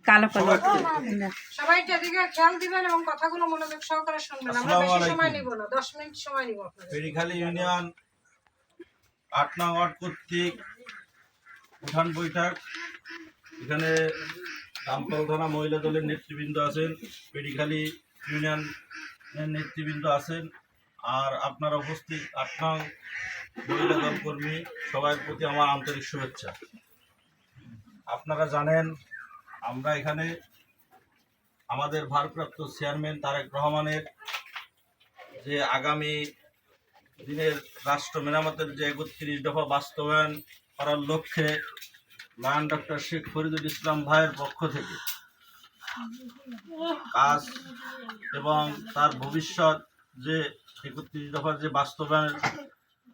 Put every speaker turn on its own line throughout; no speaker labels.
কালো কালো
সবাই এদিকে খেয়াল দিবেন এবং কথাগুলো মনোযোগ সহকারে শুনবেন। আমরা বেশি সময় নিব না, 10 মিনিট সময় নিব আপনাদের।
পেরিখালী ইউনিয়ন 8 নং ওয়ার্ড কর্তৃক উঠান বৈঠক। এখানে রামপাল থানা মহিলা দলের নেতৃবৃন্দ আছেন, পেরিখালী ইউনিয়নের নেতৃবৃন্দ আছেন, আর আপনারা উপস্থিত 8 নং মহিলা দল কর্মী সবার প্রতি আমার আন্তরিক শুভেচ্ছা। আপনারা জানেন আমরা এখানে আমাদের ভারপ্রাপ্ত চেয়ারম্যান তারেক রহমানের যে আগামী দিনের রাষ্ট্র মেরামতের যে 31 দফা বাস্তবায়ন করার লক্ষ্যে লায়ন ডক্টর শেখ ফরিদুল ইসলাম ভাইয়ের পক্ষ থেকে কাজ এবং তার ভবিষ্যৎ যে 31 দফার যে বাস্তবায়ন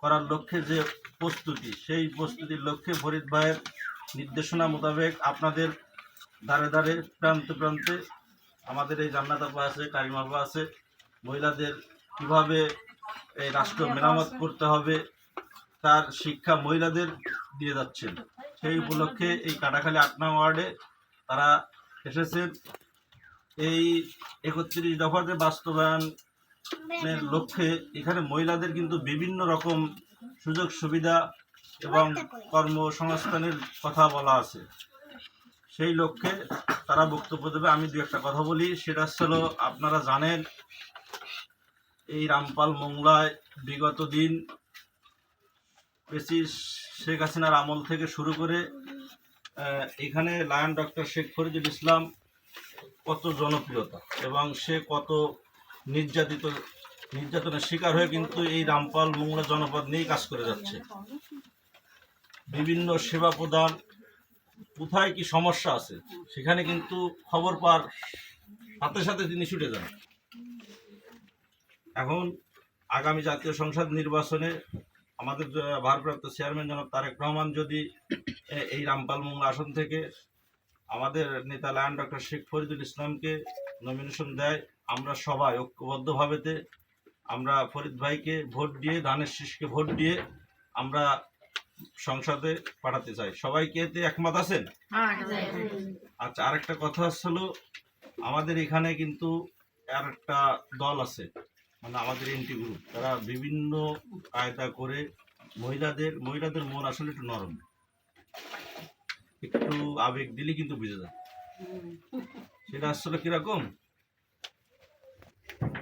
করার লক্ষ্যে যে প্রস্তুতি, সেই প্রস্তুতির লক্ষ্যে ফরিদ ভাইয়ের নির্দেশনা মোতাবেক আপনাদের দ্বারে দ্বারে প্রান্তে প্রান্তে আমাদের এই জান্নাত আপা আছে, কারিমা আপা আছে, মহিলাদের কিভাবে এই রাষ্ট্র মেরামত করতে হবে তার শিক্ষা মহিলাদের দিয়ে যাচ্ছেন। সেই উপলক্ষে এই কাটাখালী 8 নং ওয়ার্ডে তারা এসেছেন। এই 31 দফাতে বাস্তবায়নের লক্ষ্যে এখানে মহিলাদের কিন্তু বিভিন্ন রকম সুযোগ সুবিধা এবং কর্মসংস্থানের কথা বলা আছে। সেই লক্ষ্যে তারা বক্তব্য দেবে। আমি দু একটা কথা বলি, সেটা হলো আপনারা জানেন এই রামপাল মোংলায় বিগত দিন শেখ হাসিনার আমল থেকে শুরু করে এখানে লায়ন ডক্টর শেখ ফরিদুল ইসলাম কত জনপ্রিয়তা এবং সে কত নির্যাতনের শিকার হয়ে কিন্তু এই রামপাল মোংলা জনপদ নিয়েই কাজ করে যাচ্ছে। বিভিন্ন সেবা প্রদান, কোথায় কি সমস্যা আছে সেখানে কিন্তু খবর পাওয়ার সাথে সাথে তিনি ছুটে যান। এখন আগামী জাতীয় সংসদ নির্বাচনে আমাদের ভারপ্রাপ্ত চেয়ারম্যান জনাব তারেক রহমান যদি এই রামপাল মোংলা আসন থেকে আমাদের নেতা লায়ন ডক্টর শেখ ফরিদুল ইসলামকে নমিনেশন দেয়, আমরা সবাই ঐক্যবদ্ধভাবেতে আমরা ফরিদ ভাইকে ভোট দিয়ে, ধানের শীষকে ভোট দিয়ে আমরা সংসদে পাঠাতে চাই। সবাইকে এতে একমত আছেন? আচ্ছা, আরেকটা কথা হলো আমাদের এখানে কিন্তু আর একটা দল আছে, মানে আমাদের এনটি গ্রুপ, তারা বিভিন্ন কায়দা করে মহিলাদের মন আসলে একটু নরম, একটু আবেগ দিলে কিন্তু বুঝে যায়। সেটা আসলে কিরকম,